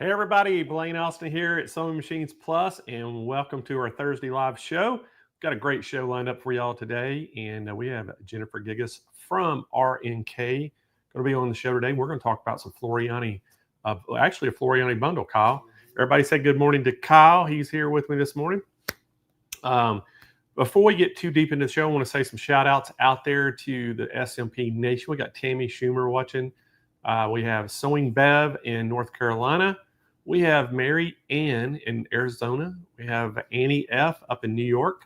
Hey everybody, Blaine Austin here at Sewing Machines Plus, and welcome to our Thursday live show. Got a great show lined up for y'all today, and we have Jennifer Gigas from RNK going to be on the show today. We're going to talk about some Floriani, actually a Floriani bundle. Kyle, everybody say good morning to Kyle. He's here with me this morning. Before we get too deep into the show, I want to say some shout outs out there to the SMP Nation. We got Tammy Schumer watching. We have Sewing Bev in North Carolina. We have Mary Ann in Arizona. We have Annie F. up in New York.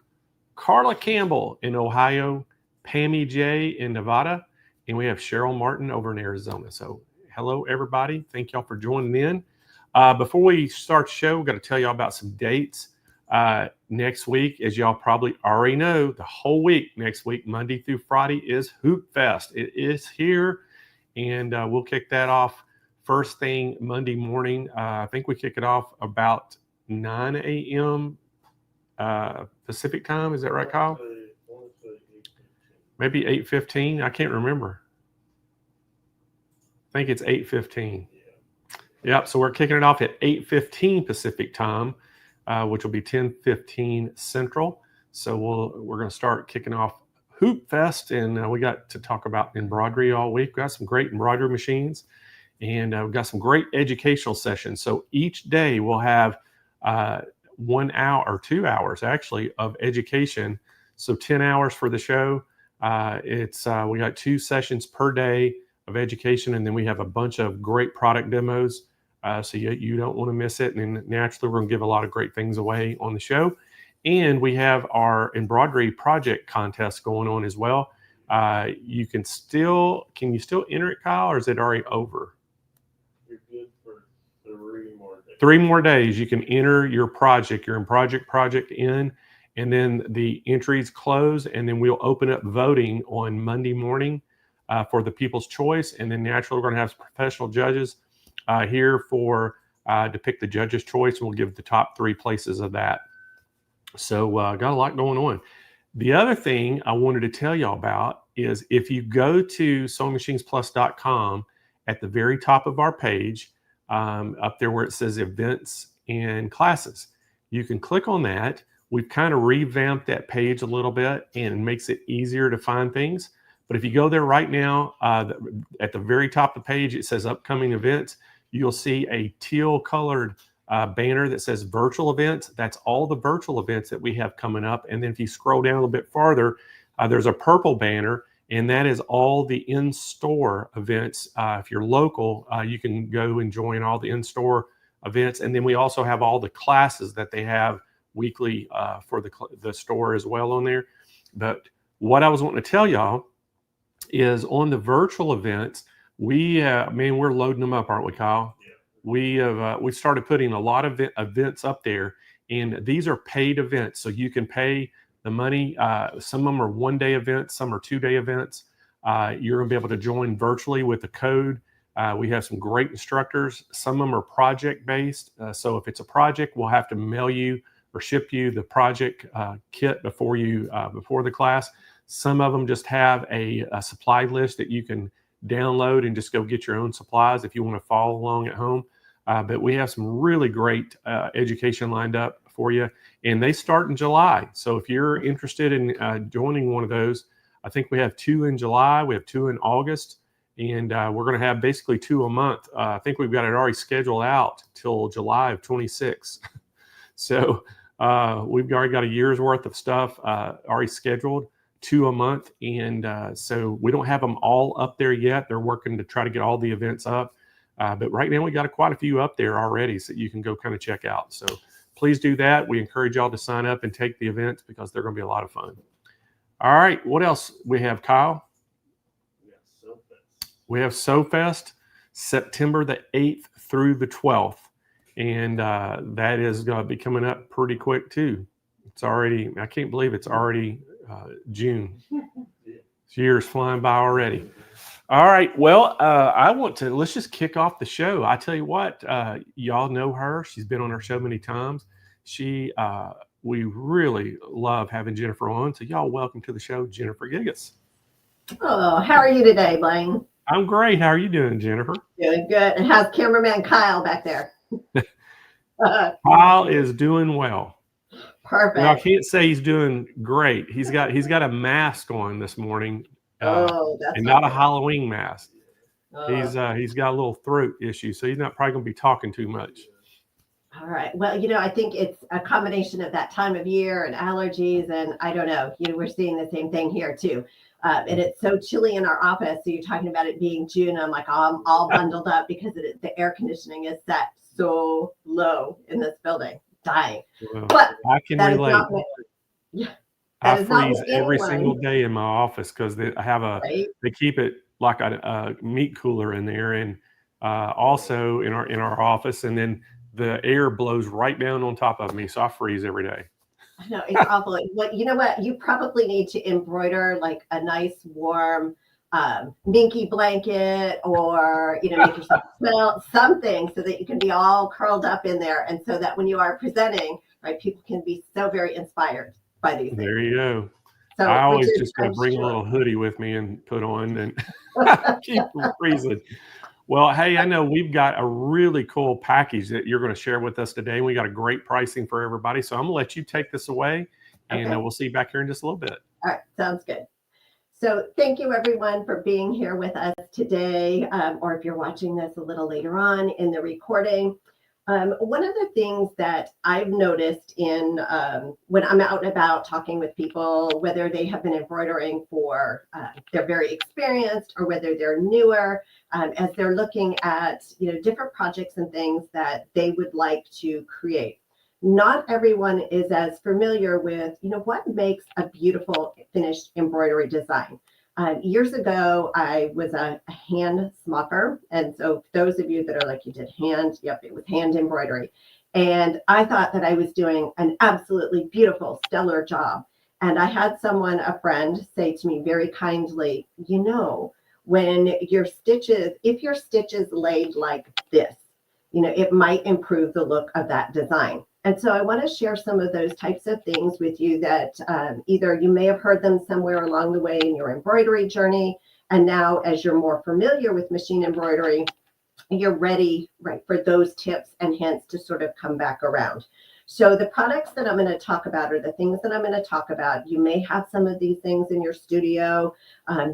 Carla Campbell in Ohio. Pammy J. in Nevada. And we have Cheryl Martin over in Arizona. So hello, everybody. Thank y'all for joining in. Before we start the show, we're going to tell y'all about some dates. Next week, as y'all probably already know, the whole week, next week, Monday through Friday, is Hoop Fest. It is here, and we'll kick that off first thing Monday morning. I think we kick it off about 9 a.m. Pacific time. Is that right, Kyle? Maybe 8:15. I can't remember. I think it's 8:15. Yep. So we're kicking it off at 8:15 Pacific time, which will be 10:15 Central. So we're going to start kicking off Hoop Fest, and we got to talk about embroidery all week. We got some great embroidery machines, and we've got some great educational sessions. So each day we'll have 1 hour or 2 hours actually of education. So 10 hours for the show. We got 2 sessions per day of education, and then we have a bunch of great product demos. So you don't want to miss it. And naturally, we're going to give a lot of great things away on the show. And we have our embroidery project contest going on as well. Can you still enter it, Kyle, or is it already over? You're good for 3 more days. 3 more days. You can enter your project in, and then the entries close, and then we'll open up voting on Monday morning for the People's Choice. And then naturally, we're going to have some professional judges here to pick the judge's choice, and we'll give the top 3 places of that. So got a lot going on. The other thing I wanted to tell y'all about is if you go to SewingMachinesPlus.com, at the very top of our page, up there where it says events and classes, you can click on that. We've kind of revamped that page a little bit, and it makes it easier to find things. But if you go there right now, at the very top of the page, it says upcoming events. You'll see a teal colored banner that says virtual events. That's all the virtual events that we have coming up. And then if you scroll down a little bit farther, there's a purple banner, and that is all the in-store events. If you're local, you can go and join all the in-store events. And then we also have all the classes that they have weekly for the store as well on there. But what I was wanting to tell y'all is on the virtual events, we're loading them up, aren't we, Kyle? Yeah. We started putting a lot of events up there, and these are paid events, so you can pay the money. Some of them are 1-day events, some are 2-day events. You're going to be able to join virtually with the code. We have some great instructors. Some of them are project based, so if it's a project, we'll have to mail you or ship you the project kit before the class. Some of them just have a supply list that you can download and just go get your own supplies if you want to follow along at home. But we have some really great education lined up for you, and they start in July. So if you're interested in joining one of those, I think we have 2 in July, we have 2 in August, and we're going to have basically 2 a month. I think we've got it already scheduled out till July of 26. So we've already got a year's worth of stuff already scheduled. 2 a month, and so we don't have them all up there yet. They're working to try to get all the events up, but right now we got quite a few up there already, so you can go kind of check out. So please do that. We encourage y'all to sign up and take the events because they're going to be a lot of fun. All right, what else we have, Kyle? We have SewFest, September the 8th through the 12th, and that is going to be coming up pretty quick too. I can't believe it's already June. This year's flying by already. All right. Well, let's just kick off the show. I tell you what, y'all know her. She's been on our show many times. We really love having Jennifer on. So y'all welcome to the show, Jennifer Gigas. Oh, how are you today, Blaine? I'm great. How are you doing, Jennifer? Good, good. And how's cameraman Kyle back there? Kyle is doing well. Perfect. Well, I can't say he's doing great. He's got a mask on this morning, That's and not a good. Halloween mask. He's Uh, got a little throat issue, so he's not probably going to be talking too much. all right. Well, I think it's a combination of that time of year and allergies, and I don't know. We're seeing the same thing here too. And it's so chilly in our office. So you're talking about it being June. I'm like, I'm all bundled up because the air conditioning is set so low in this building. Dying. Well, But I can that is relate. not what, yeah, I that is not freeze what every anyone, single day in my office because they right? keep it like a meat cooler in there, and also in our office, and then the air blows right down on top of me, so I freeze every day. I know it's awful. What you know what? You probably need to embroider like a nice warm minky blanket, or make yourself smell something so that you can be all curled up in there, and so that when you are presenting, right, people can be so very inspired by these things. There you go. So I always Richard, just got to I'm bring a sure. little hoodie with me and put on and keep from freezing. Well, hey, I know we've got a really cool package that you're going to share with us today. We got a great pricing for everybody. So I'm going to let you take this away, and Okay. we'll see you back here in just a little bit. All right, sounds good. So thank you everyone for being here with us today, or if you're watching this a little later on in the recording. One of the things that I've noticed in when I'm out and about talking with people, whether they have been embroidering for they're very experienced or whether they're newer, as they're looking at different projects and things that they would like to create. Not everyone is as familiar with what makes a beautiful finished embroidery design. Years ago, I was a hand smocker. And so those of you that are like, you did hand, yep, it was hand embroidery. And I thought that I was doing an absolutely beautiful, stellar job. And I had a friend say to me very kindly, when if your stitches laid like this, it might improve the look of that design. And so I want to share some of those types of things with you that either you may have heard them somewhere along the way in your embroidery journey, and now as you're more familiar with machine embroidery, you're ready, right, for those tips and hints to sort of come back around. So the products that I'm going to talk about, or the things that I'm going to talk about, you may have some of these things in your studio.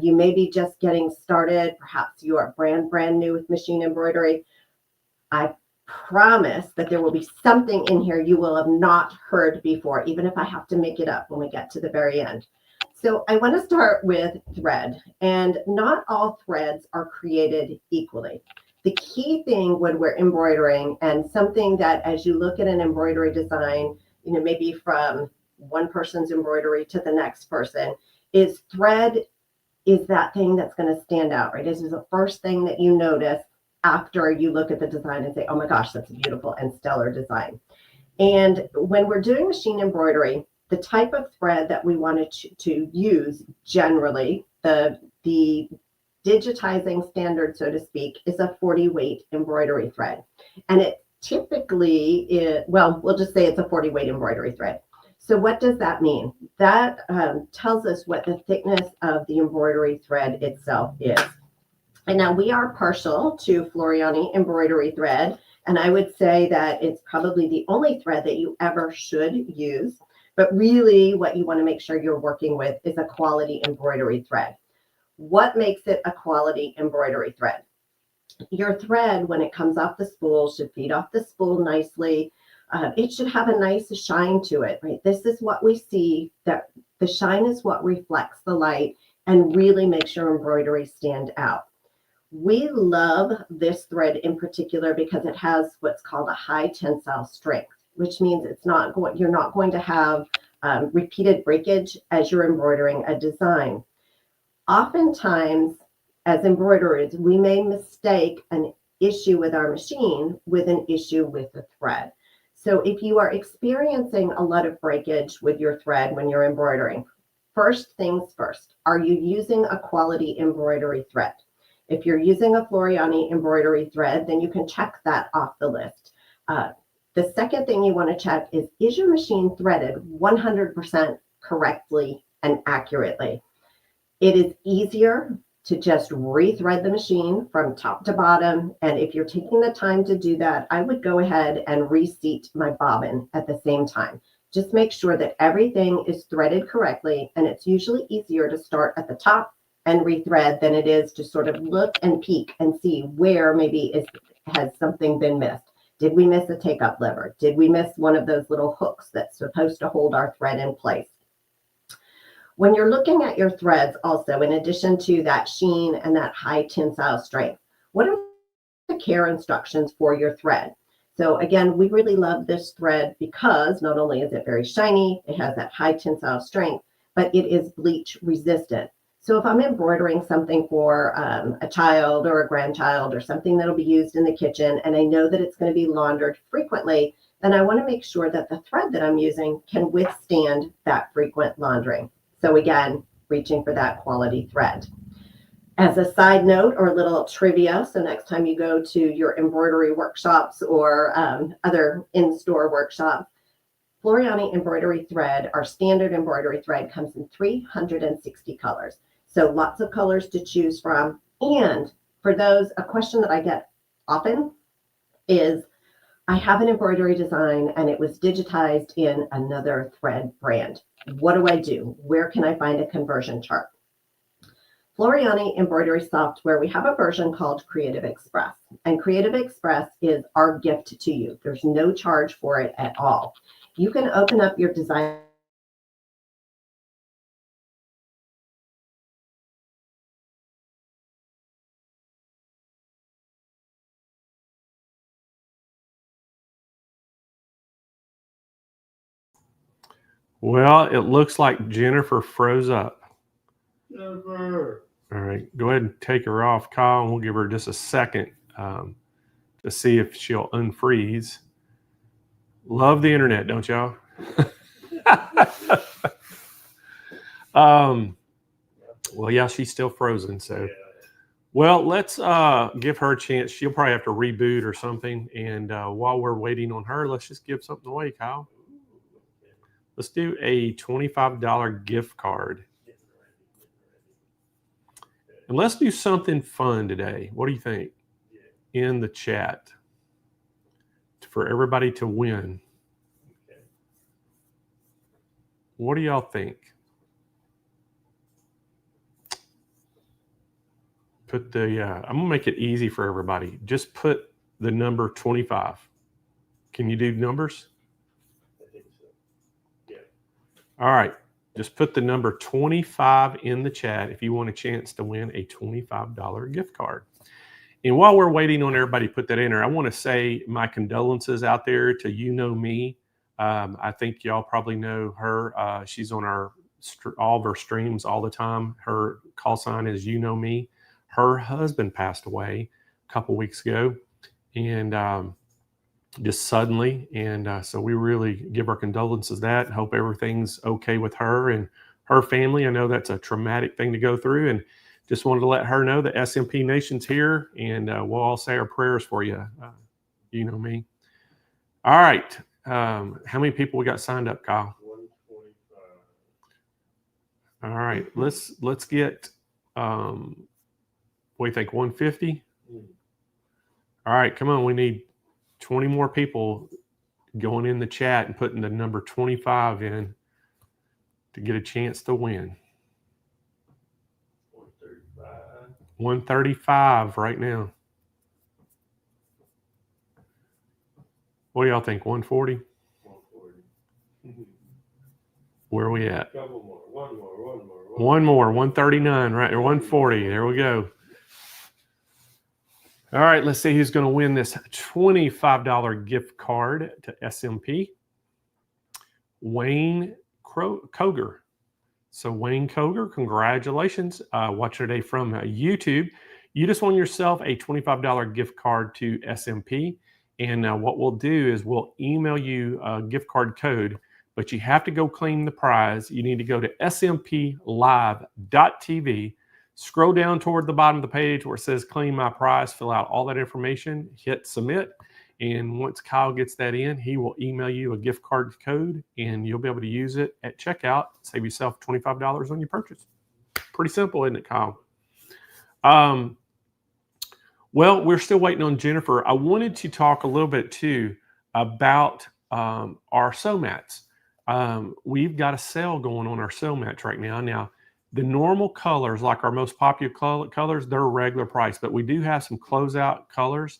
You may be just getting started. Perhaps you are brand new with machine embroidery. I promise that there will be something in here you will have not heard before, even if I have to make it up when we get to the very end. So I want to start with thread, and not all threads are created equally. The key thing when we're embroidering, and something that as you look at an embroidery design, maybe from one person's embroidery to the next person, is thread is that thing that's going to stand out, right? This is the first thing that you notice after you look at the design and say, oh my gosh, that's a beautiful and stellar design. And when we're doing machine embroidery, the type of thread that we wanted to use generally, the digitizing standard, so to speak, is a 40 weight embroidery thread. And it typically, we'll just say it's a 40 weight embroidery thread. So what does that mean? That tells us what the thickness of the embroidery thread itself is. And now we are partial to Floriani embroidery thread, and I would say that it's probably the only thread that you ever should use. But really what you want to make sure you're working with is a quality embroidery thread. What makes it a quality embroidery thread? Your thread, when it comes off the spool, should feed off the spool nicely. It should have a nice shine to it, right? This is what we see, that the shine is what reflects the light and really makes your embroidery stand out. We love this thread in particular because it has what's called a high tensile strength, which means you're not going to have repeated breakage as you're embroidering a design. Oftentimes, as embroiderers, we may mistake an issue with our machine with an issue with the thread. So if you are experiencing a lot of breakage with your thread when you're embroidering, first things first, are you using a quality embroidery thread? If you're using a Floriani embroidery thread, then you can check that off the list. The second thing you want to check is your machine threaded 100% correctly and accurately? It is easier to just rethread the machine from top to bottom. And if you're taking the time to do that, I would go ahead and reseat my bobbin at the same time. Just make sure that everything is threaded correctly. And it's usually easier to start at the top and rethread than it is to sort of look and peek and see where maybe has something been missed. Did we miss a take-up lever? Did we miss one of those little hooks that's supposed to hold our thread in place? When you're looking at your threads also, in addition to that sheen and that high tensile strength, what are the care instructions for your thread? So again, we really love this thread because not only is it very shiny, it has that high tensile strength, but it is bleach resistant. So if I'm embroidering something for a child or a grandchild or something that'll be used in the kitchen, and I know that it's going to be laundered frequently, then I want to make sure that the thread that I'm using can withstand that frequent laundering. So again, reaching for that quality thread. As a side note or a little trivia, so next time you go to your embroidery workshops or other in-store workshops, Floriani embroidery thread, our standard embroidery thread, comes in 360 colors. So lots of colors to choose from. And for those, a question that I get often is, I have an embroidery design and it was digitized in another thread brand. What do I do? Where can I find a conversion chart? Floriani embroidery software, we have a version called Creative Express. And Creative Express is our gift to you. There's no charge for it at all. You can open up your design. Well, it looks like Jennifer froze up. Jennifer. All right, go ahead and take her off, Kyle, and we'll give her just a second to see if she'll unfreeze. Love the internet, don't y'all? Well, yeah, she's still frozen. So, well, let's give her a chance. She'll probably have to reboot or something. And while we're waiting on her, let's just give something away, Kyle. Let's do a $25 gift card. And let's do something fun today. What do you think? In the chat for everybody to win. What do y'all think? Put the, I'm gonna make it easy for everybody. Just put the number 25. Can you do numbers? I think so. Yeah. All right. Just put the number 25 in the chat if you want a chance to win a $25 gift card. And while we're waiting on everybody to put that in there, I want to say my condolences out there to You Know Me. I think y'all probably know her. She's on all of our streams all the time. Her call sign is You Know Me. Her husband passed away a couple weeks ago, and just suddenly. And so we really give our condolences that. Hope everything's okay with her and her family. I know that's a traumatic thing to go through, and just wanted to let her know that SMP Nation's here, and we'll all say our prayers for you. You know me. All right. How many people we got signed up, Kyle? 125. All right. Let's get, what do you think, 150? All right, come on. We need 20 more people going in the chat and putting the number 25 in to get a chance to win. 135. 135 right now. What do y'all think? 140? 140. Where are we at? Couple more. One more. One more. 139, right? Or 140. There we go. All right, let's see who's going to win this $25 gift card to SMP. Wayne Koger. So Wayne Koger, congratulations. Watching today from YouTube. You just won yourself a $25 gift card to SMP. And what we'll do is we'll email you a gift card code, but you have to go claim the prize. You need to go to smplive.tv. Scroll down toward the bottom of the page where it says claim my prize, fill out all that information, hit submit. And once Kyle gets that in, he will email you a gift card code and you'll be able to use it at checkout. Save yourself $25 on your purchase. Pretty simple, isn't it, Kyle? Well, we're still waiting on Jennifer. I wanted to talk a little bit too about our sew mats. We've got a sale going on our sew mats right now. Now, the normal colors, like our most popular colors, they're regular price, but we do have some closeout colors.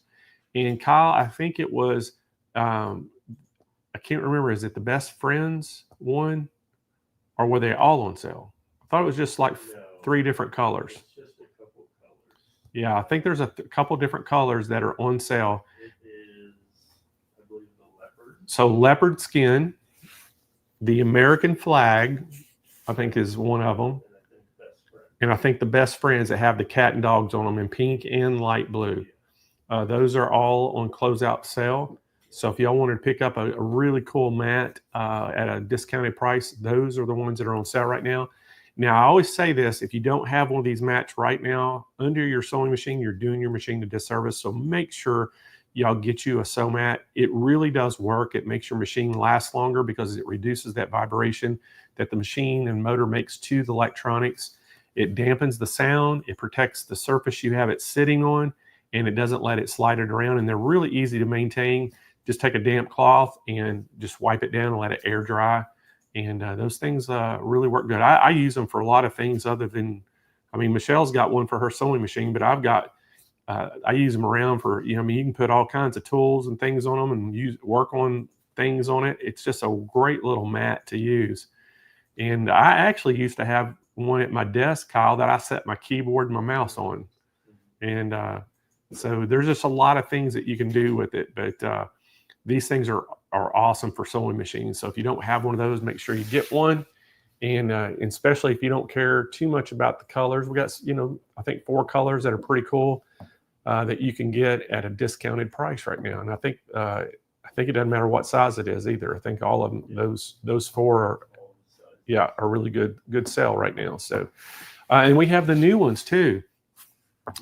And Kyle, I think it was, I can't remember, is it the Best Friends one, or were they all on sale? I thought it was just like No, 3 different colors. it's just a couple colors. Yeah, I think there's a couple different colors that are on sale. It is, I believe, the leopard. So leopard skin, the American flag, I think is one of them. And I think the Best Friends that have the cat and dogs on them in pink and light blue. Those are all on closeout sale. So if y'all wanted to pick up a really cool mat at a discounted price, those are the ones that are on sale right now. Now, I always say this, if you don't have one of these mats right now under your sewing machine, you're doing your machine a disservice. So make sure y'all get you a sew mat. It really does work. It makes your machine last longer because it reduces that vibration that the machine and motor makes to the electronics. It dampens the sound. It protects the surface you have it sitting on, and it doesn't let it slide it around. And they're really easy to maintain. Just take a damp cloth and just wipe it down and let it air dry. And those things really work good. I use them for a lot of things other than, I mean, Michelle's got one for her sewing machine, but I've got, I use them around for, you know, I mean, you can put all kinds of tools and things on them and work on things on it. It's just a great little mat to use. And I actually used to have one at my desk, Kyle, that I set my keyboard and my mouse on. And so there's just a lot of things that you can do with it. But these things are awesome for sewing machines. So if you don't have one of those, make sure you get one. And especially if you don't care too much about the colors, we got, you know, I think 4 colors that are pretty cool that you can get at a discounted price right now. And I think it doesn't matter what size it is either. I think all of them, those 4 are, yeah, are really good sale right now. So, and we have the new ones too.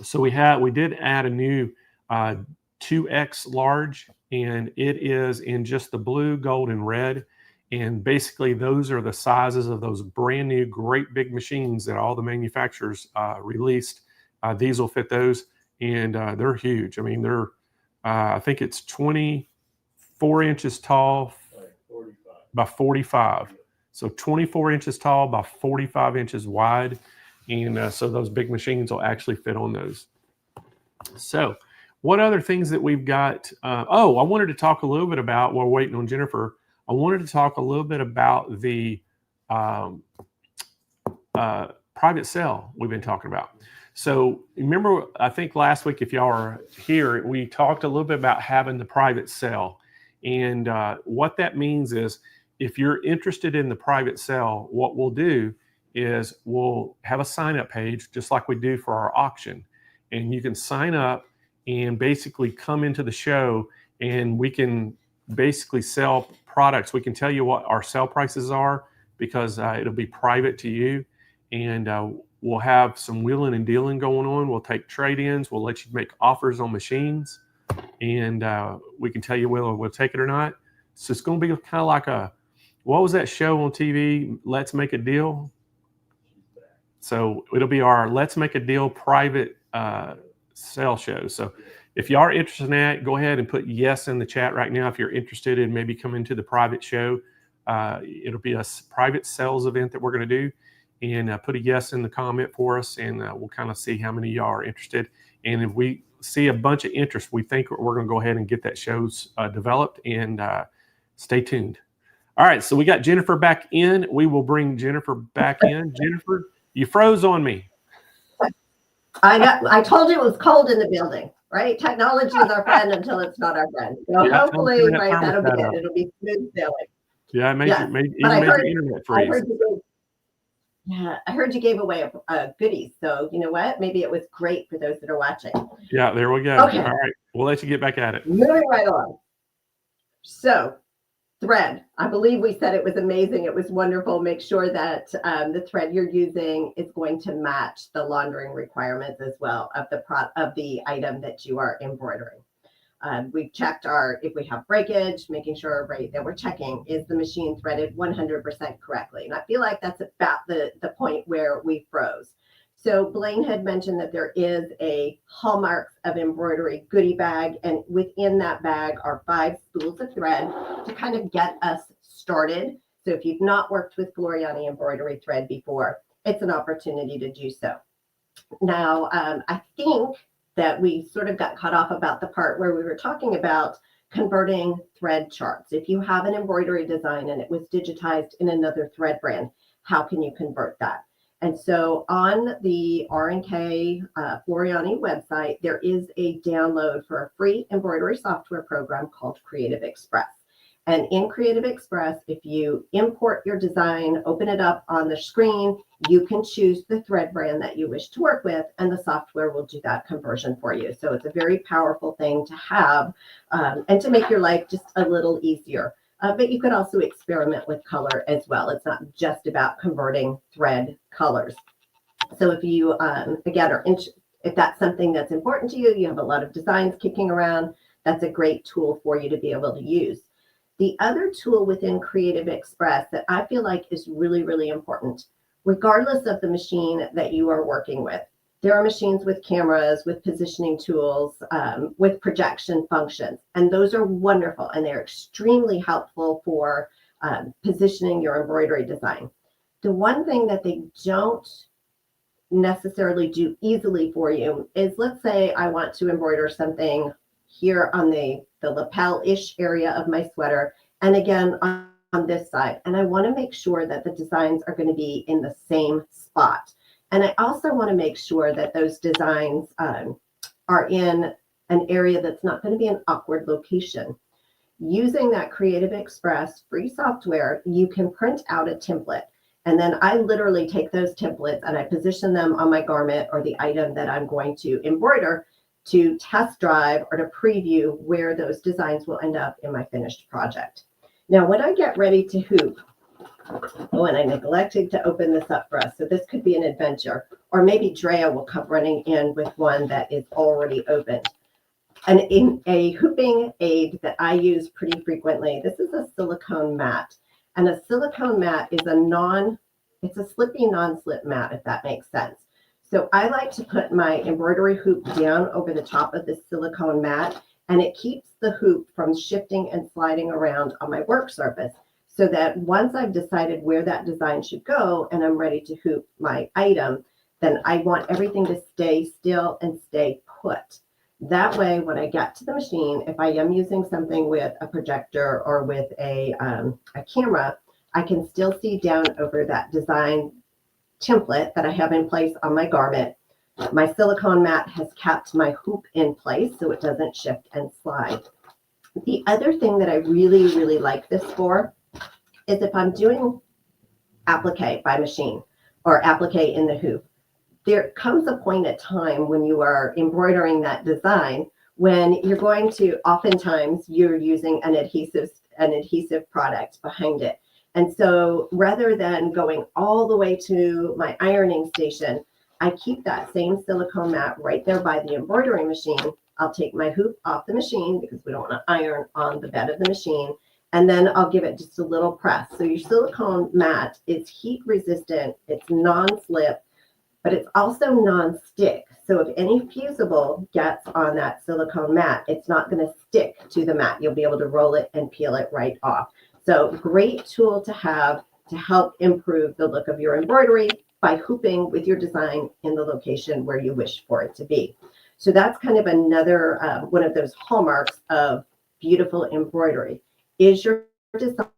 So we did add a new 2X large, and it is in just the blue, gold, and red. And basically those are the sizes of those brand new, great big machines that all the manufacturers released. These will fit those, and they're huge. I mean, they're, I think it's 24 inches tall by 45. So 24 inches tall by 45 inches wide. And so those big machines will actually fit on those. So what other things that we've got? I wanted to talk a little bit about, while we're waiting on Jennifer, I wanted to talk a little bit about the private sale we've been talking about. So remember, I think last week, if y'all are here, we talked a little bit about having the private sale. And what that means is, if you're interested in the private sale, what we'll do is we'll have a sign-up page, just like we do for our auction. And you can sign up and basically come into the show, and we can basically sell products. We can tell you what our sale prices are, because it'll be private to you. And we'll have some wheeling and dealing going on. We'll take trade-ins. We'll let you make offers on machines. And we can tell you whether we'll take it or not. So it's going to be kind of like what was that show on TV? Let's Make a Deal. So it'll be our Let's Make a Deal private sale show. So if you are interested in that, go ahead and put yes in the chat right now. If you're interested in maybe coming to the private show, it'll be a private sales event that we're going to do. And put a yes in the comment for us, and we'll kind of see how many of y'all are interested. And if we see a bunch of interest, we think we're going to go ahead and get that shows developed, and stay tuned. All right, so we got Jennifer back in. We will bring Jennifer back in. Jennifer, you froze on me. I told you it was cold in the building, right? Technology is our friend until it's not our friend. So Yeah, hopefully, right, that'll be up. it. It'll be smooth sailing. Yeah, it made Yes, your internet I freeze. heard you gave away a goodies. So you know what? Maybe it was great for those that are watching. Yeah, there we go. Okay. All right, we'll let you get back at it. Moving right along. So thread, I believe we said it was amazing. It was wonderful. Make sure that the thread you're using is going to match the laundering requirements as well of the item that you are embroidering. We've checked if we have breakage, making sure, right, that we're checking, is the machine threaded 100% correctly? And I feel like that's about the point where we froze. So Blaine had mentioned that there is a Hallmarks of Embroidery goodie bag, and within that bag are 5 spools of thread to kind of get us started. So if you've not worked with Floriani embroidery thread before, it's an opportunity to do so. Now, I think that we sort of got cut off about the part where we were talking about converting thread charts. If you have an embroidery design and it was digitized in another thread brand, how can you convert that? And so on the R&K Floriani website, there is a download for a free embroidery software program called Creative Express. And in Creative Express, if you import your design, open it up on the screen, you can choose the thread brand that you wish to work with, and the software will do that conversion for you. So it's a very powerful thing to have and to make your life just a little easier. But you could also experiment with color as well. It's not just about converting thread colors. So if you, again, if that's something that's important to you, you have a lot of designs kicking around, that's a great tool for you to be able to use. The other tool within Creative Express that I feel like is really, really important, regardless of the machine that you are working with. There are machines with cameras, with positioning tools, with projection functions, and those are wonderful, and they're extremely helpful for positioning your embroidery design. The one thing that they don't necessarily do easily for you is, let's say I want to embroider something here on the lapel-ish area of my sweater, and again on this side, and I want to make sure that the designs are going to be in the same spot. And I also want to make sure that those designs are in an area that's not going to be an awkward location. Using that Creative Express free software, you can print out a template. And then I literally take those templates and I position them on my garment or the item that I'm going to embroider to test drive or to preview where those designs will end up in my finished project. Now, when I get ready to hoop, oh, and I neglected to open this up for us, so this could be an adventure, or maybe Drea will come running in with one that is already opened. And in a hooping aid that I use pretty frequently, this is a silicone mat. And a silicone mat is it's a slippy non-slip mat, if that makes sense. So I like to put my embroidery hoop down over the top of this silicone mat, and it keeps the hoop from shifting and sliding around on my work surface, so that once I've decided where that design should go and I'm ready to hoop my item, then I want everything to stay still and stay put. That way, when I get to the machine, if I am using something with a projector or with a camera, I can still see down over that design template that I have in place on my garment. My silicone mat has kept my hoop in place so it doesn't shift and slide. The other thing that I really, really like this for is if I'm doing applique by machine or applique in the hoop, there comes a point at time when you are embroidering that design when you're going to, oftentimes you're using an adhesive product behind it. And so rather than going all the way to my ironing station, I keep that same silicone mat right there by the embroidery machine. I'll take my hoop off the machine because we don't want to iron on the bed of the machine. And then I'll give it just a little press. So your silicone mat is heat resistant, it's non-slip, but it's also non-stick. So if any Fusible gets on that silicone mat, it's not going to stick to the mat. You'll be able to roll it and peel it right off. So great tool to have to help improve the look of your embroidery by hooping with your design in the location where you wish for it to be. So that's kind of another one of those hallmarks of beautiful embroidery. Is your design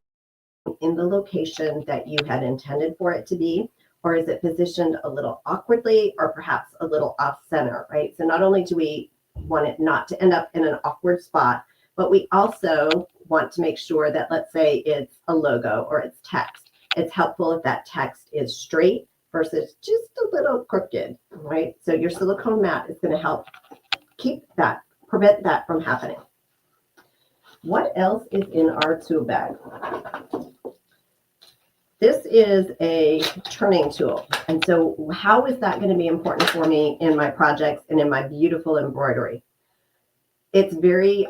in the location that you had intended for it to be, or is it positioned a little awkwardly or perhaps a little off center, right? So not only do we want it not to end up in an awkward spot, but we also want to make sure that, let's say it's a logo or it's text. It's helpful if that text is straight versus just a little crooked, right? So your silicone mat is going to help prevent that from happening. What else is in our tool bag? This is a turning tool. And so how is that going to be important for me in my projects and in my beautiful embroidery? It's very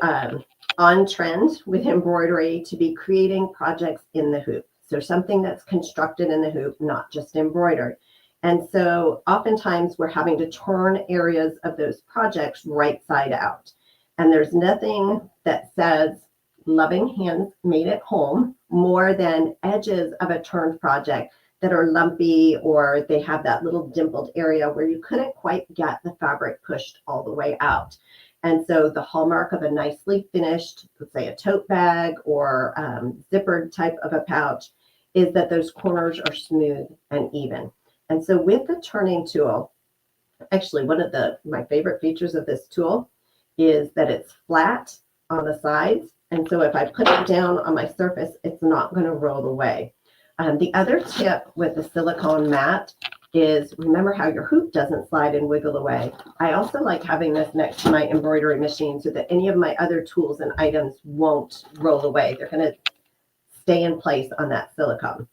on trend with embroidery to be creating projects in the hoop. So something that's constructed in the hoop, not just embroidered. And so oftentimes we're having to turn areas of those projects right side out. And there's nothing that says loving hands made at home more than edges of a turned project that are lumpy, or they have that little dimpled area where you couldn't quite get the fabric pushed all the way out. And so the hallmark of a nicely finished, let's say a tote bag or zippered type of a pouch, is that those corners are smooth and even. And so with the turning tool, actually one of my favorite features of this tool is that it's flat on the sides. And so if I put it down on my surface, it's not going to roll away. The other tip with the silicone mat is remember how your hoop doesn't slide and wiggle away. I also like having this next to my embroidery machine so that any of my other tools and items won't roll away. They're going to stay in place on that silicone.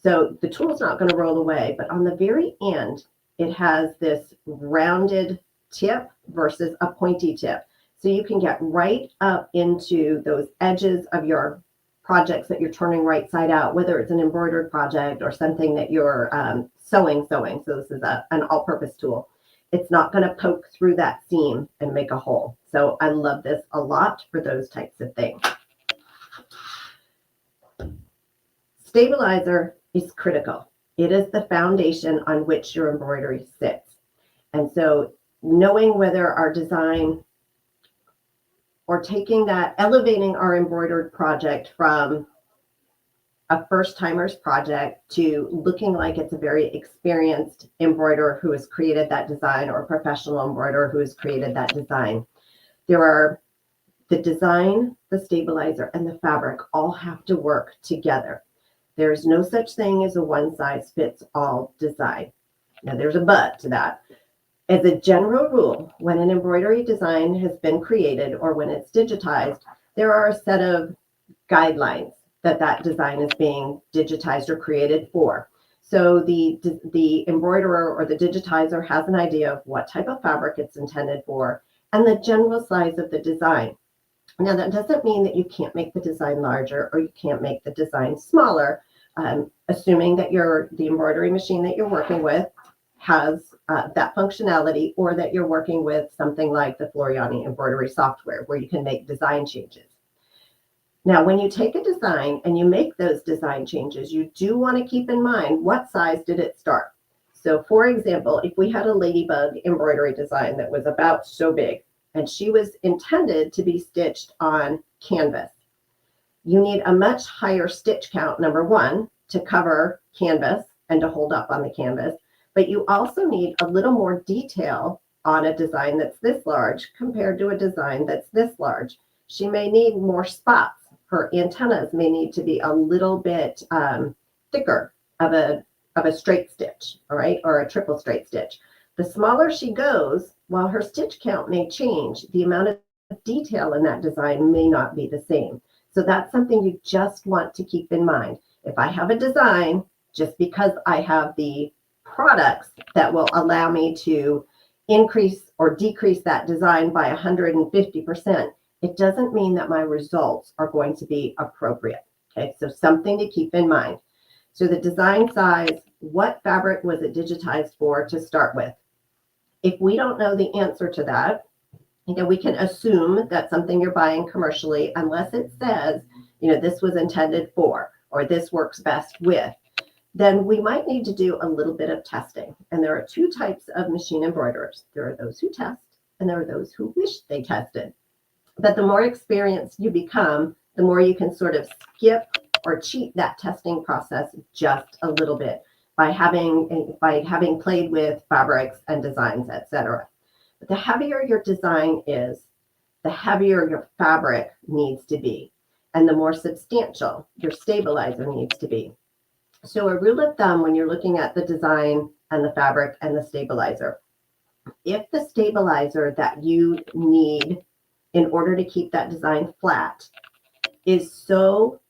So the tool's not going to roll away, but on the very end, it has this rounded tip versus a pointy tip. So you can get right up into those edges of your projects that you're turning right side out, whether it's an embroidered project or something that you're sewing. So this is an all-purpose tool. It's not going to poke through that seam and make a hole. So I love this a lot for those types of things. Stabilizer is critical. It is the foundation on which your embroidery sits. And so knowing whether our design or taking that, elevating our embroidered project from a first-timer's project to looking like it's a very experienced embroiderer who has created that design, or a professional embroiderer who has created that design. There are the design, the stabilizer, and the fabric all have to work together. There's no such thing as a one-size-fits-all design. Now, there's a but to that. As a general rule, when an embroidery design has been created or when it's digitized, there are a set of guidelines that design is being digitized or created for. So the embroiderer or the digitizer has an idea of what type of fabric it's intended for and the general size of the design. Now, that doesn't mean that you can't make the design larger or you can't make the design smaller, assuming that the embroidery machine that you're working with has that functionality, or that you're working with something like the Floriani embroidery software where you can make design changes. Now, when you take a design and you make those design changes, you do want to keep in mind what size did it start. So for example, if we had a ladybug embroidery design that was about so big and she was intended to be stitched on canvas, you need a much higher stitch count, number one, to cover canvas and to hold up on the canvas. But you also need a little more detail on a design that's this large compared to a design that's this large. She may need more spots. Her antennas may need to be a little bit thicker of a straight stitch, all right, or a triple straight stitch. The smaller she goes, while her stitch count may change, the amount of detail in that design may not be the same. So that's something you just want to keep in mind. If I have a design, just because I have the products that will allow me to increase or decrease that design by 150%, it doesn't mean that my results are going to be appropriate. Okay, so something to keep in mind. So the design size, what fabric was it digitized for to start with? If we don't know the answer to that, we can assume that something you're buying commercially, unless it says, this was intended for, or this works best with, then we might need to do a little bit of testing. And there are two types of machine embroiderers. There are those who test, and there are those who wish they tested. But the more experienced you become, the more you can sort of skip or cheat that testing process just a little bit by having played with fabrics and designs, etc. But the heavier your design is, the heavier your fabric needs to be, and the more substantial your stabilizer needs to be. So a rule of thumb when you're looking at the design and the fabric and the stabilizer, if the stabilizer that you need in order to keep that design flat is so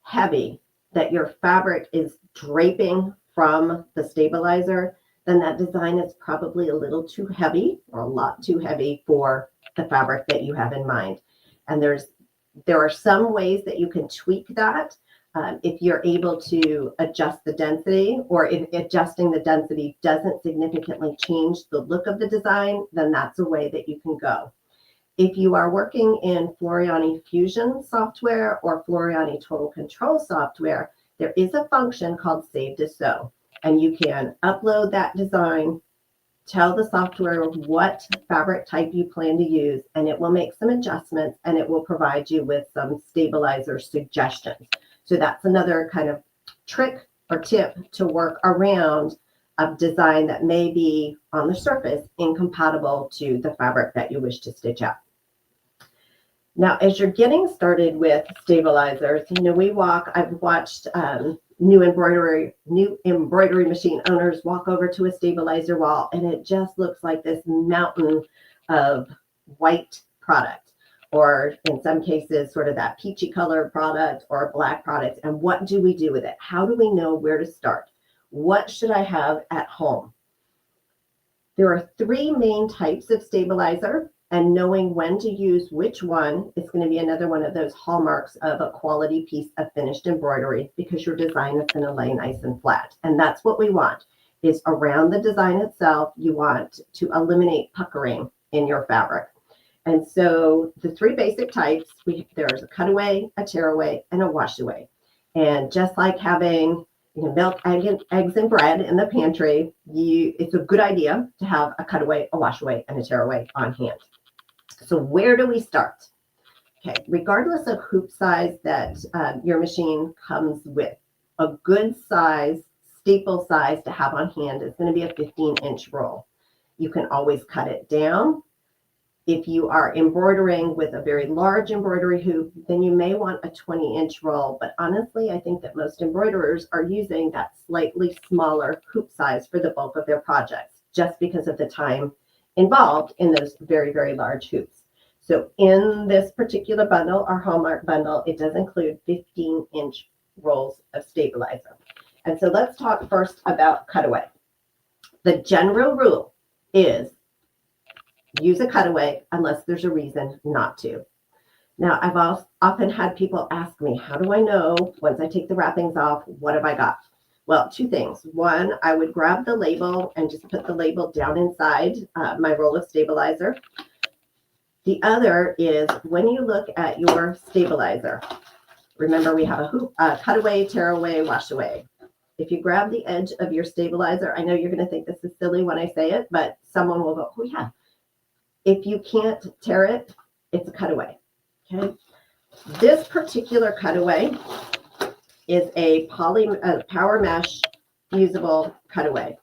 heavy that your fabric is draping from the stabilizer, then that design is probably a little too heavy, or a lot too heavy for the fabric that you have in mind. And there are some ways that you can tweak that. If you're able to adjust the density, or if adjusting the density doesn't significantly change the look of the design, then that's a way that you can go. If you are working in Floriani Fusion software or Floriani Total Control software, there is a function called Save to Sew, and you can upload that design, tell the software what fabric type you plan to use, and it will make some adjustments, and it will provide you with some stabilizer suggestions. So that's another kind of trick or tip to work around a design that may be on the surface incompatible to the fabric that you wish to stitch out. Now, as you're getting started with stabilizers, I've watched new embroidery machine owners walk over to a stabilizer wall, and it just looks like this mountain of white product, or in some cases, sort of that peachy colored product or black product. And what do we do with it? How do we know where to start? What should I have at home? There are three main types of stabilizer, and knowing when to use which one is going to be another one of those hallmarks of a quality piece of finished embroidery, because your design is going to lay nice and flat. And that's what we want, is around the design itself, you want to eliminate puckering in your fabric. And so the three basic types, there's a cutaway, a tearaway, and a washaway. And just like having milk, eggs, and bread in the pantry, it's a good idea to have a cutaway, a washaway, and a tearaway on hand. So where do we start? Okay, regardless of hoop size that your machine comes with, a good size, staple size to have on hand is going to be a 15-inch roll. You can always cut it down. If you are embroidering with a very large embroidery hoop, then you may want a 20-inch roll. But honestly, I think that most embroiderers are using that slightly smaller hoop size for the bulk of their projects, just because of the time involved in those very, very large hoops. So in this particular bundle, our Hallmark bundle, it does include 15-inch rolls of stabilizer. And so let's talk first about cutaway. The general rule is use a cutaway unless there's a reason not to. Now, I've often had people ask me, how do I know once I take the wrappings off, what have I got? Well, two things. One, I would grab the label and just put the label down inside my roll of stabilizer. The other is when you look at your stabilizer, remember we have a hoop, cutaway, tearaway, washaway. If you grab the edge of your stabilizer, I know you're going to think this is silly when I say it, but someone will go, oh yeah. If you can't tear it, it's a cutaway, okay? This particular cutaway is a PowerMesh fusible cutaway.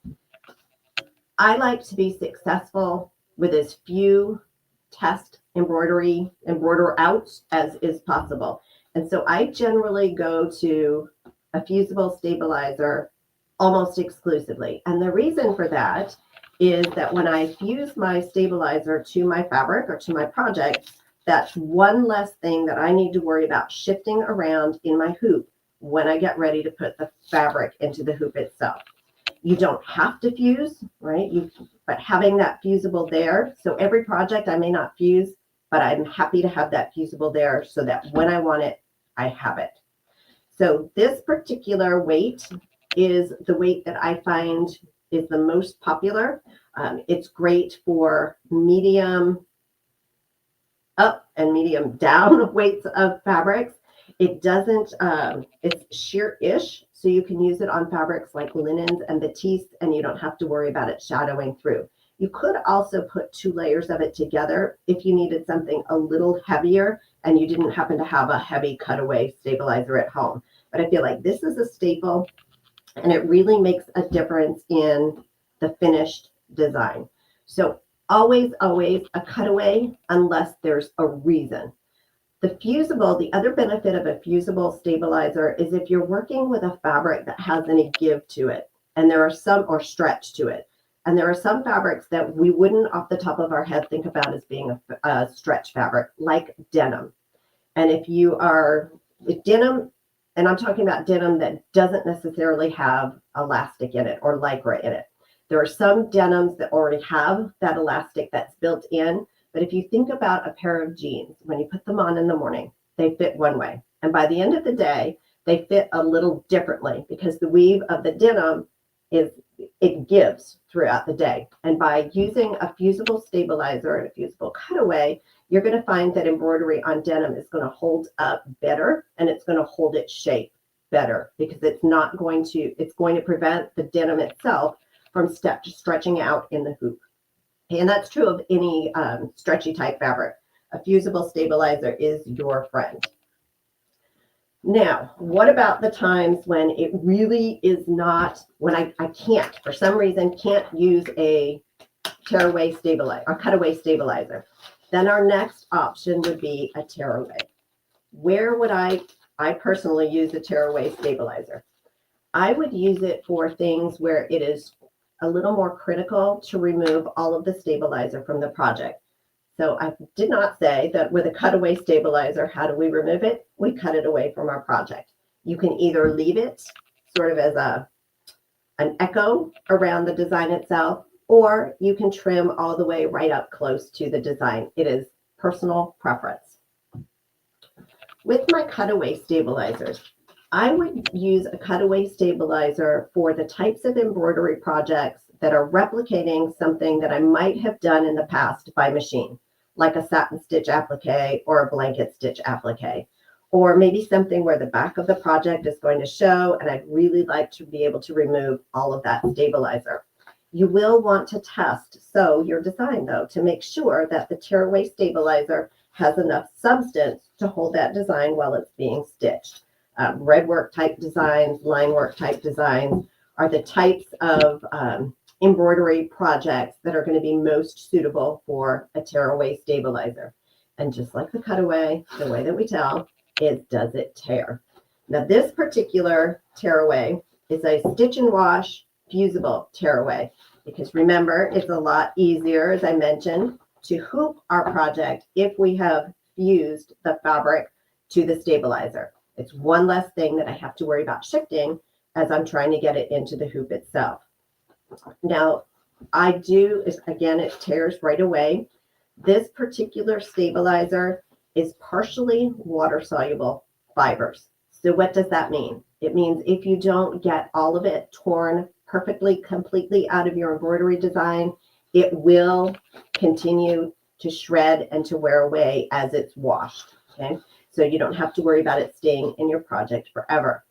I like to be successful with as few test embroider outs as is possible. And so I generally go to a fusible stabilizer almost exclusively. And the reason for that is that when I fuse my stabilizer to my fabric or to my project, that's one less thing that I need to worry about shifting around in my hoop when I get ready to put the fabric into the hoop itself. You don't have to fuse, right? But having that fusible there, so every project I may not fuse, but I'm happy to have that fusible there so that when I want it, I have it. So this particular weight is the weight that I find is the most popular. It's great for medium up and medium down weights of fabrics. It doesn't, it's sheer-ish, so you can use it on fabrics like linens and batiste, and you don't have to worry about it shadowing through. You could also put 2 layers of it together if you needed something a little heavier and you didn't happen to have a heavy cutaway stabilizer at home. But I feel like this is a staple, and it really makes a difference in the finished design. So always, always a cutaway unless there's a reason. The fusible, the other benefit of a fusible stabilizer is if you're working with a fabric that has any give to it, and there are some, or stretch to it. And there are some fabrics that we wouldn't off the top of our head think about as being a stretch fabric, like denim. And if you are with denim, and I'm talking about denim that doesn't necessarily have elastic in it or lycra in it. There are some denims that already have that elastic that's built in. But if you think about a pair of jeans, when you put them on in the morning, they fit one way. And by the end of the day, they fit a little differently because the weave of the denim it gives throughout the day. And by using a fusible stabilizer and a fusible cutaway, you're going to find that embroidery on denim is going to hold up better, and it's going to hold its shape better because it's going to prevent the denim itself from stretching out in the hoop. And that's true of any stretchy type fabric. A fusible stabilizer is your friend. Now, what about the times when it really is not, when I can't, for some reason, can't use a tearaway stabilizer or cutaway stabilizer? Then our next option would be a tearaway. Where would I personally use a tearaway stabilizer? I would use it for things where it is a little more critical to remove all of the stabilizer from the project. So I did not say that with a cutaway stabilizer, how do we remove it? We cut it away from our project. You can either leave it sort of as an echo around the design itself, or you can trim all the way right up close to the design. It is personal preference. With my cutaway stabilizers, I would use a cutaway stabilizer for the types of embroidery projects that are replicating something that I might have done in the past by machine, like a satin stitch applique or a blanket stitch applique, or maybe something where the back of the project is going to show, and I'd really like to be able to remove all of that stabilizer. You will want to sew your design, though, to make sure that the tearaway stabilizer has enough substance to hold that design while it's being stitched. Red work type designs, line work type designs are the types of embroidery projects that are going to be most suitable for a tearaway stabilizer. And just like the cutaway, the way that we tell is, does it tear? Now, this particular tearaway is a stitch and wash fusible tearaway, because remember, it's a lot easier, as I mentioned, to hoop our project if we have fused the fabric to the stabilizer. It's one less thing that I have to worry about shifting as I'm trying to get it into the hoop itself. Now, again, it tears right away. This particular stabilizer is partially water-soluble fibers. So what does that mean? It means if you don't get all of it torn perfectly, completely out of your embroidery design, it will continue to shred and to wear away as it's washed, okay? So you don't have to worry about it staying in your project forever.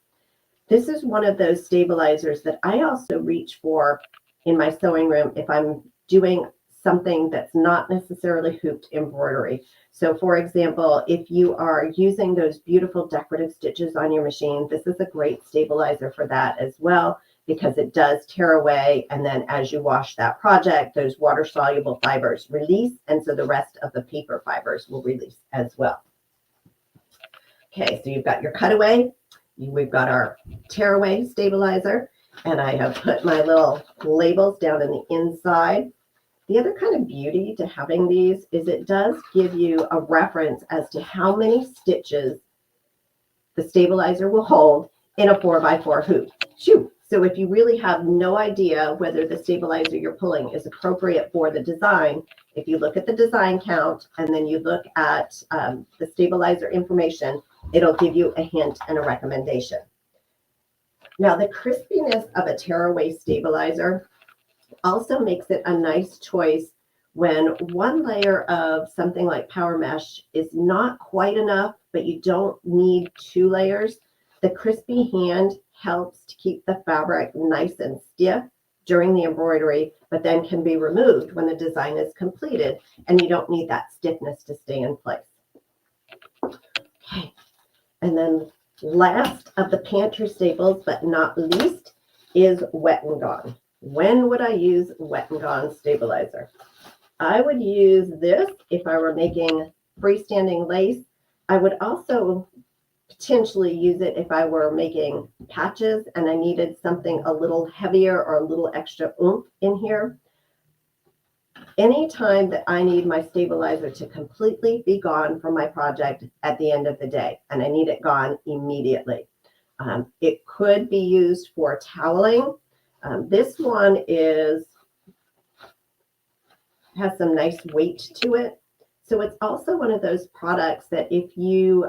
This is one of those stabilizers that I also reach for in my sewing room if I'm doing something that's not necessarily hooped embroidery. So for example, if you are using those beautiful decorative stitches on your machine, this is a great stabilizer for that as well, because it does tear away. And then as you wash that project, those water-soluble fibers release. And so the rest of the paper fibers will release as well. Okay, so you've got your cutaway. We've got our tearaway stabilizer, and I have put my little labels down in the inside. The other kind of beauty to having these is it does give you a reference as to how many stitches the stabilizer will hold in a 4x4 hoop. Shoo! So if you really have no idea whether the stabilizer you're pulling is appropriate for the design, if you look at the design count and then you look at the stabilizer information, it'll give you a hint and a recommendation. Now, the crispiness of a tearaway stabilizer also makes it a nice choice when one layer of something like PowerMesh is not quite enough, but you don't need 2 layers. The crispy hand helps to keep the fabric nice and stiff during the embroidery, but then can be removed when the design is completed and you don't need that stiffness to stay in place. Okay, and then last of the pantry staples, but not least, is WetNGone. When would I use WetNGone stabilizer? I would use this if I were making freestanding lace. I would also potentially use it if I were making patches and I needed something a little heavier or a little extra oomph in here. Anytime that I need my stabilizer to completely be gone from my project at the end of the day, and I need it gone immediately. It could be used for toweling. This one has some nice weight to it. So it's also one of those products that if you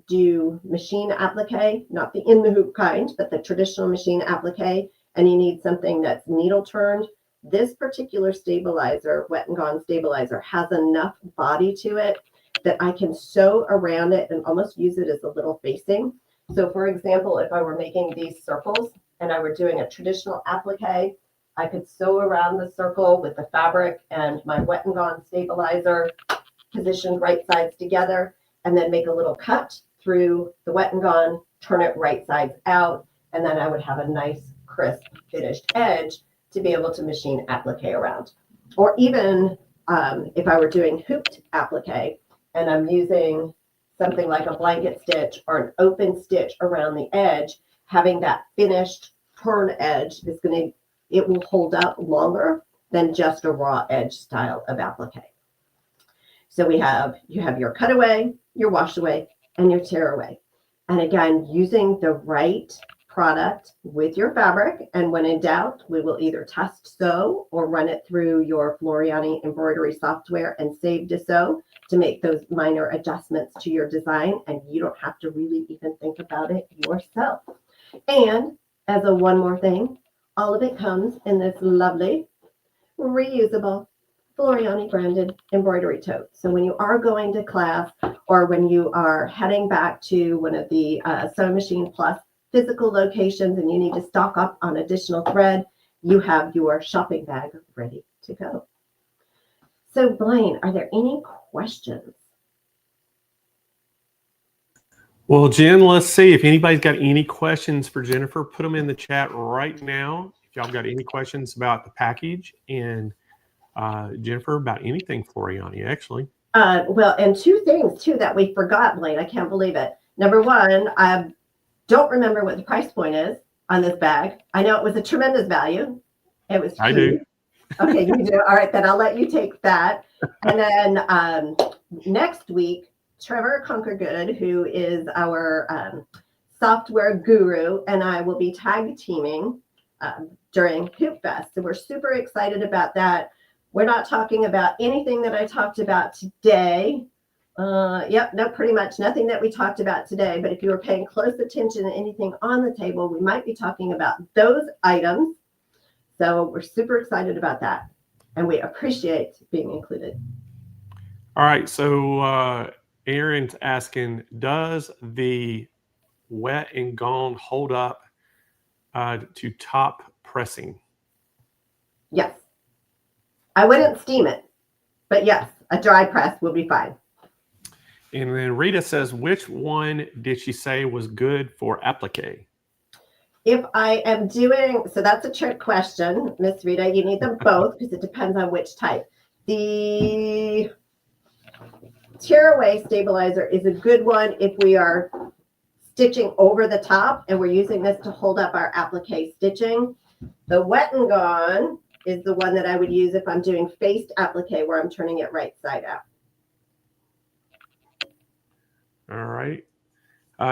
do machine applique, not the in the hoop kind, but the traditional machine applique, and you need something that's needle turned, this particular stabilizer, WetNGone stabilizer, has enough body to it that I can sew around it and almost use it as a little facing. So for example, if I were making these circles and I were doing a traditional applique, I could sew around the circle with the fabric and my WetNGone stabilizer positioned right sides together, and then make a little cut through the WetNGone, turn it right sides out, and then I would have a nice, crisp, finished edge to be able to machine applique around. Or even if I were doing hooped applique and I'm using something like a blanket stitch or an open stitch around the edge, having that finished turn edge it will hold up longer than just a raw edge style of applique. So you have your cutaway, your wash away, and your tear away. And again, using the right product with your fabric. And when in doubt, we will either test sew or run it through your Floriani embroidery software and save to sew to make those minor adjustments to your design. And you don't have to really even think about it yourself. And as a one more thing, all of it comes in this lovely reusable Floriani branded embroidery tote. So when you are going to class or when you are heading back to one of the Sewing Machine Plus physical locations and you need to stock up on additional thread, you have your shopping bag ready to go. So Blaine, are there any questions? Well, Jen, let's see if anybody's got any questions for Jennifer. Put them in the chat right now. If y'all got any questions about the package and Jennifer, about anything Floriani, actually. Well, and two things too that we forgot, Blaine. I can't believe it. Number one, I don't remember what the price point is on this bag. I know it was a tremendous value. It was huge. I do. Okay, you do. All right, then I'll let you take that. And then next week, Trevor Conquergood, who is our software guru, and I will be tag teaming during Hoop Fest. So we're super excited about that. We're not talking about anything that I talked about today. Pretty much nothing that we talked about today. But if you were paying close attention to anything on the table, we might be talking about those items. So we're super excited about that. And we appreciate being included. All right. So Aaron's asking, does the WetNGone hold up to top pressing? Yes. I wouldn't steam it, but yes, a dry press will be fine. And then Rita says, which one did she say was good for applique? If I am doing, so that's a trick question, Miss Rita. You need them both because it depends on which type. The tearaway stabilizer is a good one if we are stitching over the top and we're using this to hold up our applique stitching. The WetNGone is the one that I would use if I'm doing faced applique where I'm turning it right side out. All right.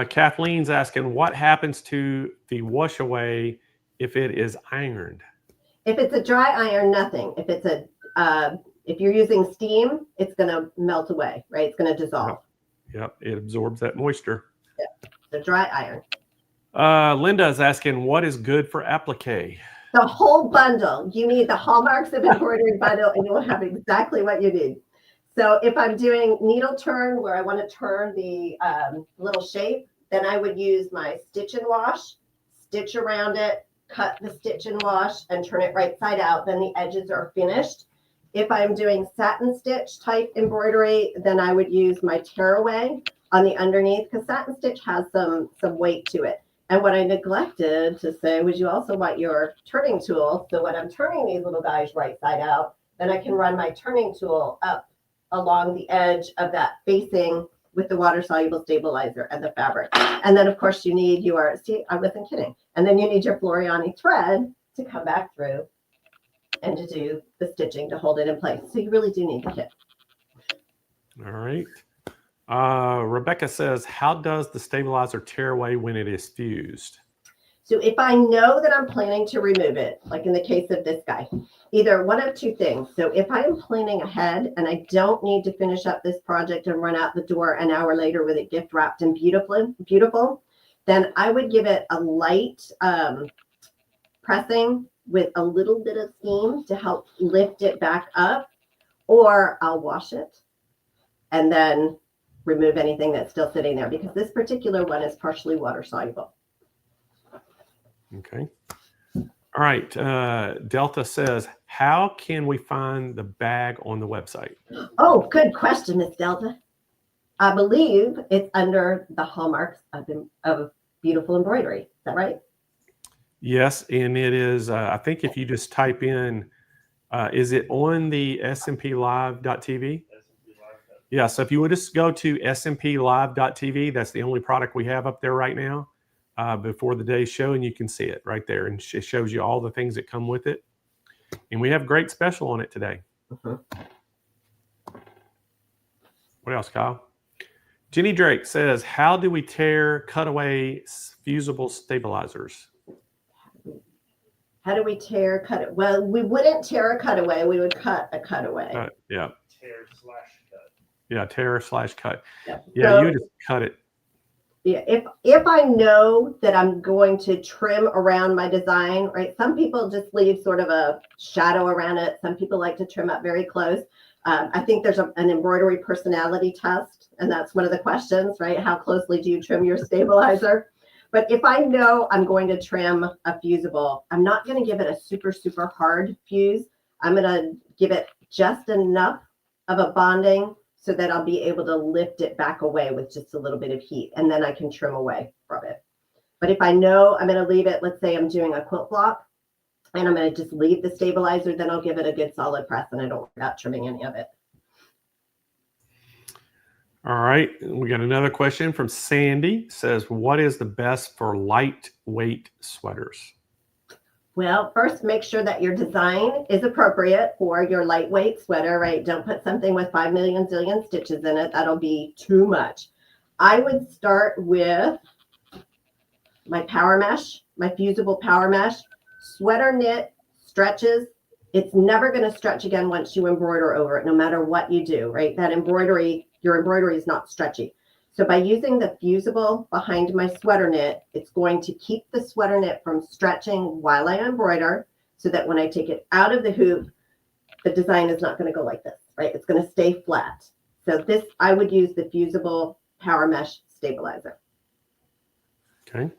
Kathleen's asking, what happens to the wash away if it is ironed? If it's a dry iron, nothing. If it's if you're using steam, it's going to melt away, right? It's going to dissolve. Yep, it absorbs that moisture. Yep. The dry iron. Linda is asking, what is good for applique? The whole bundle. You need the Hallmarks of Embroidery bundle, and you will have exactly what you need. So if I'm doing needle turn where I want to turn the little shape, then I would use my stitch and wash, stitch around it, cut the stitch and wash, and turn it right side out. Then the edges are finished. If I'm doing satin stitch type embroidery, then I would use my tearaway on the underneath because satin stitch has some weight to it. And what I neglected to say was you also want your turning tool. So when I'm turning these little guys right side out, then I can run my turning tool up along the edge of that facing with the water soluble stabilizer and the fabric. And then of course you need your, see, I wasn't kidding. And then you need your Floriani thread to come back through and to do the stitching to hold it in place. So you really do need the kit. All right. Rebecca says, how does the stabilizer tear away when it is fused? So if I know that I'm planning to remove it, like in the case of this guy, either one of two things. So if I am planning ahead and I don't need to finish up this project and run out the door an hour later with it gift wrapped and beautiful, then I would give it a light pressing with a little bit of steam to help lift it back up, or I'll wash it and then remove anything that's still sitting there, because this particular one is partially water soluble. Okay. All right. Delta says, how can we find the bag on the website? Oh, good question, Miss Delta. I believe it's under the Hallmarks of Beautiful Embroidery. Is that right? Yes, and it is. I think if you just type in, is it on the smplive.tv? Yeah, so if you would just go to smplive.tv, that's the only product we have up there right now before the day's show, and you can see it right there. And it shows you all the things that come with it. And we have great special on it today. What else, Kyle? Jenny Drake says, how do we tear cutaway fusible stabilizers? How do we tear cut it? Well, we wouldn't tear a cutaway. We would cut a cutaway. Yeah. Tear/cut. Yeah, tear/cut. Yeah. Yeah, So, you just cut it. yeah, if I know that I'm going to trim around my design, right? Some people just leave sort of a shadow around it. Some people like to trim up very close. I think there's an embroidery personality test, and that's one of the questions, right? How closely do you trim your stabilizer? But if I know I'm going to trim a fusible, I'm not going to give it a super, super hard fuse. I'm going to give it just enough of a bonding so that I'll be able to lift it back away with just a little bit of heat, and then I can trim away from it. But if I know I'm going to leave it, let's say I'm doing a quilt block, and I'm going to just leave the stabilizer, then I'll give it a good solid press, and I don't worry about trimming any of it. All right, we got another question from Sandy. Says, what is the best for lightweight sweaters? Well, first, make sure that your design is appropriate for your lightweight sweater, right? Don't put something with 5 million zillion stitches in it. That'll be too much. I would start with my PowerMesh, my fusible PowerMesh. Sweater knit stretches. It's never going to stretch again once you embroider over it, no matter what you do, right? That embroidery, your embroidery is not stretchy. So by using the fusible behind my sweater knit, it's going to keep the sweater knit from stretching while I embroider, so that when I take it out of the hoop, the design is not going to go like this, right? It's going to stay flat. So this, I would use the fusible PowerMesh stabilizer. Okay.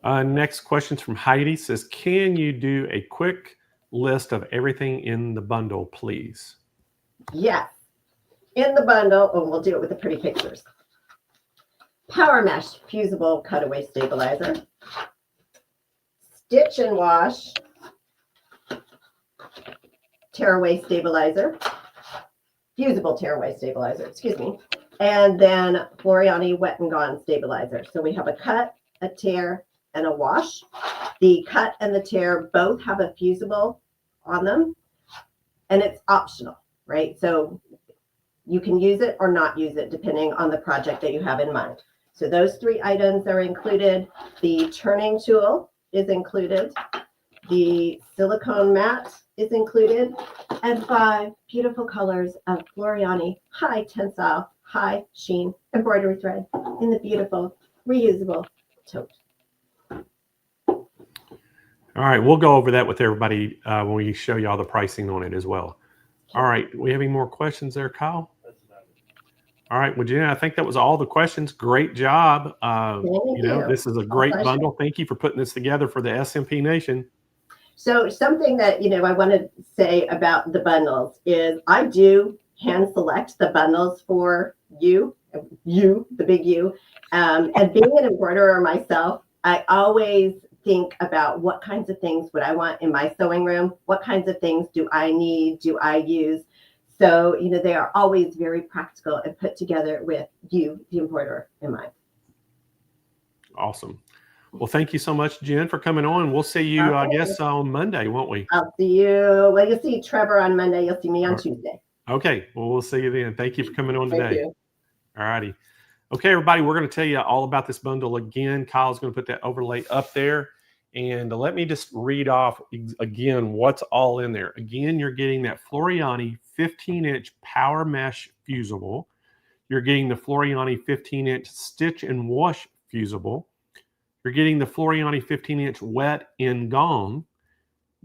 Next question's from Heidi. Says, can you do a quick list of everything in the bundle, please? Yes. In the bundle, oh, we'll do it with the pretty pictures. PowerMesh fusible cutaway stabilizer, stitch and wash tearaway stabilizer, fusible tearaway stabilizer, excuse me, and then Floriani WetNGone stabilizer. So we have a cut, a tear, and a wash. The cut and the tear both have a fusible on them, and it's optional, right? So you can use it or not use it depending on the project that you have in mind. So those 3 items are included. The turning tool is included. The silicone mat is included. And 5 beautiful colors of Floriani high tensile, high sheen embroidery thread in the beautiful reusable tote. All right, we'll go over that with everybody when we show you all the pricing on it as well. All right, we have any more questions there, Kyle? All right, well, Jenna, I think that was all the questions. Great job. This is a great bundle. Thank you for putting this together for the SMP Nation. So something that, I want to say about the bundles is I do hand select the bundles for you, the big you. And being an embroiderer myself, I always think about what kinds of things would I want in my sewing room? What kinds of things do I need? Do I use? So, they are always very practical and put together with you, the embroiderer, in mind. Awesome. Well, thank you so much, Jen, for coming on. We'll see you, I guess, on Monday, won't we? I'll see you. Well, you'll see Trevor on Monday. You'll see me on Tuesday. Okay. Well, we'll see you then. Thank you for coming on today. Thank you. All righty. Okay, everybody, we're going to tell you all about this bundle again. Kyle's going to put that overlay up there. And let me just read off again what's all in there. Again, you're getting that Floriani 15-inch PowerMesh Fusible. You're getting the Floriani 15-inch Stitch and Wash Fusible. You're getting the Floriani 15-inch WetNGone.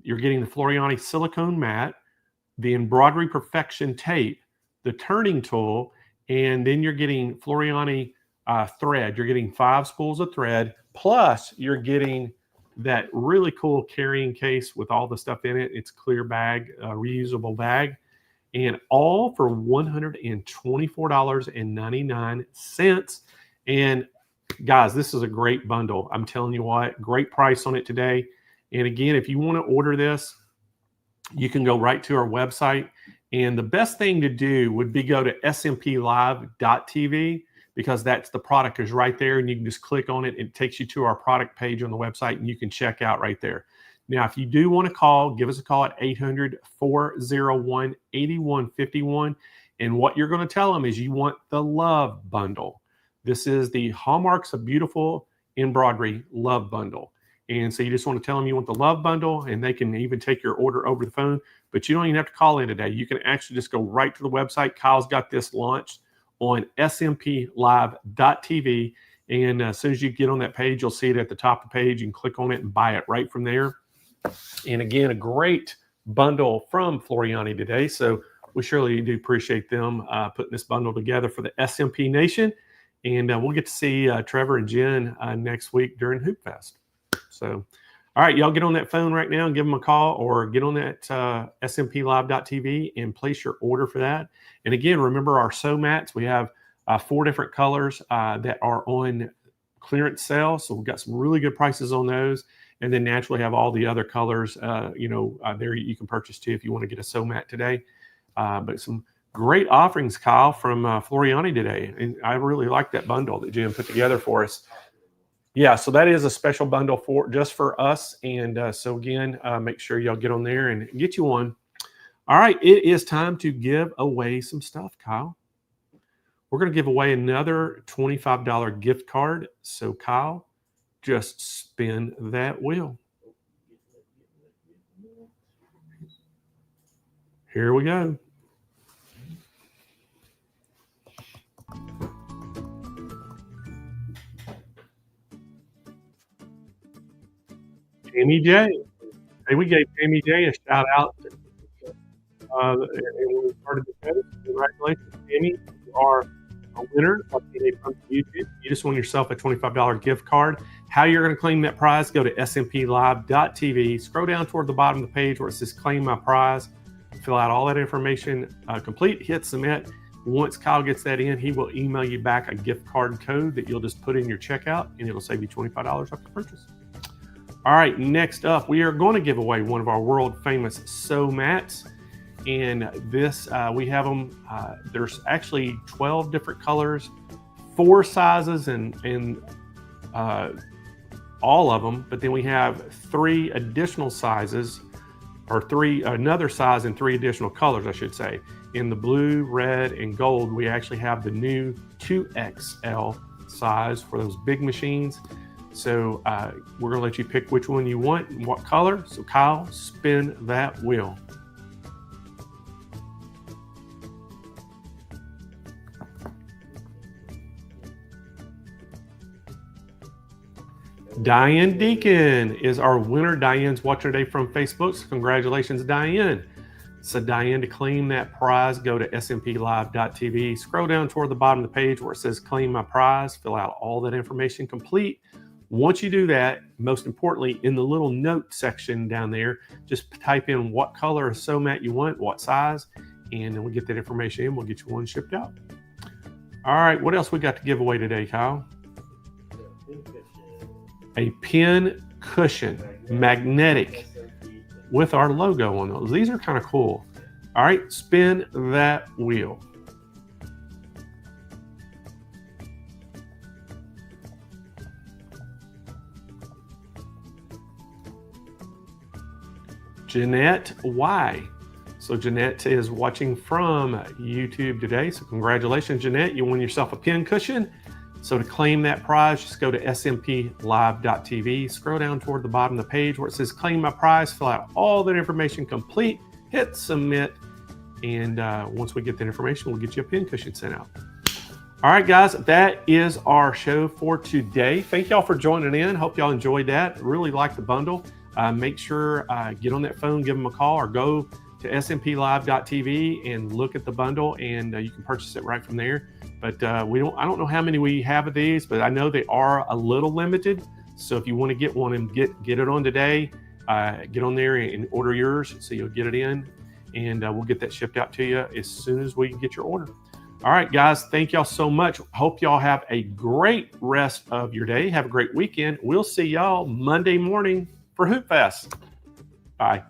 You're getting the Floriani Silicone Mat, the Embroidery Perfection Tape, the turning tool, and then you're getting Floriani thread. You're getting 5 spools of thread, plus you're getting that really cool carrying case with all the stuff in it. It's clear bag, reusable bag, and all for $124.99. And guys, this is a great bundle. I'm telling you what, great price on it today. And again, if you want to order this, you can go right to our website. And the best thing to do would be go to smplive.tv, because that's the product is right there, and you can just click on it. It takes you to our product page on the website, and you can check out right there. Now, if you do want to call, give us a call at 800-401-8151. And what you're going to tell them is you want the Love Bundle. This is the Hallmarks of Beautiful Embroidery Love Bundle. And so you just want to tell them you want the Love Bundle, and they can even take your order over the phone. But you don't even have to call in today. You can actually just go right to the website. Kyle's got this launched on smplive.tv. And as soon as you get on that page, you'll see it at the top of the page. You can click on it and buy it right from there. And again, a great bundle from Floriani today. So we surely do appreciate them putting this bundle together for the SMP Nation. And we'll get to see Trevor and Jen next week during Hoop Fest. So, all right, y'all get on that phone right now and give them a call, or get on that smplive.tv and place your order for that. And again, remember our sew mats. We have 4 different colors that are on clearance sale. So we've got some really good prices on those. And then naturally have all the other colors, there you can purchase too if you want to get a sew mat today. But some great offerings, Kyle, from Floriani today. And I really like that bundle that Jim put together for us. Yeah, so that is a special bundle just for us. And so again, make sure y'all get on there and get you one. All right, it is time to give away some stuff, Kyle. We're going to give away another $25 gift card. So Kyle, just spin that wheel. Here we go. Tammy J. Hey, we gave Tammy J a shout out. And when we started the show, congratulations, Tammy. You are a winner of being from YouTube. You just won yourself a $25 gift card. How you're going to claim that prize, go to smplive.tv. Scroll down toward the bottom of the page where it says claim my prize. Fill out all that information, complete, hit submit. Once Kyle gets that in, he will email you back a gift card code that you'll just put in your checkout, and it'll save you $25 off your purchase. All right, next up, we are going to give away one of our world famous sew mats. And this, we have them, there's actually 12 different colors, 4 sizes, and all of them. But then we have 3 additional sizes, or another size and 3 additional colors, I should say. In the blue, red, and gold, we actually have the new 2XL size for those big machines. So we're going to let you pick which one you want and what color. So Kyle, spin that wheel. Diane Deacon is our winner. Diane's watching today from Facebook. So congratulations, Diane. So Diane, to claim that prize, go to smplive.tv. Scroll down toward the bottom of the page where it says claim my prize. Fill out all that information complete. Once you do that, most importantly, in the little note section down there, just type in what color of sew mat you want, what size, and then we'll get that information in. We'll get you one shipped out. All right, what else we got to give away today, Kyle? A pin cushion, magnetic, with our logo on those. These are kind of cool. All right, spin that wheel. Jeanette Y. So Jeanette is watching from YouTube today. So congratulations, Jeanette. You won yourself a pin cushion. So to claim that prize, just go to smplive.tv, scroll down toward the bottom of the page where it says claim my prize, fill out all that information complete, hit submit, and once we get that information, we'll get you a pin cushion sent out. All right, guys, that is our show for today. Thank y'all for joining in. Hope y'all enjoyed that. Really like the bundle. Make sure get on that phone, give them a call, or go to smplive.tv and look at the bundle, and you can purchase it right from there. But I don't know how many we have of these, but I know they are a little limited. So if you want to get one and get it on today, get on there and order yours so you'll get it in, and we'll get that shipped out to you as soon as we get your order. All right, guys, thank y'all so much. Hope y'all have a great rest of your day. Have a great weekend. We'll see y'all Monday morning for Hoop Fest. Bye.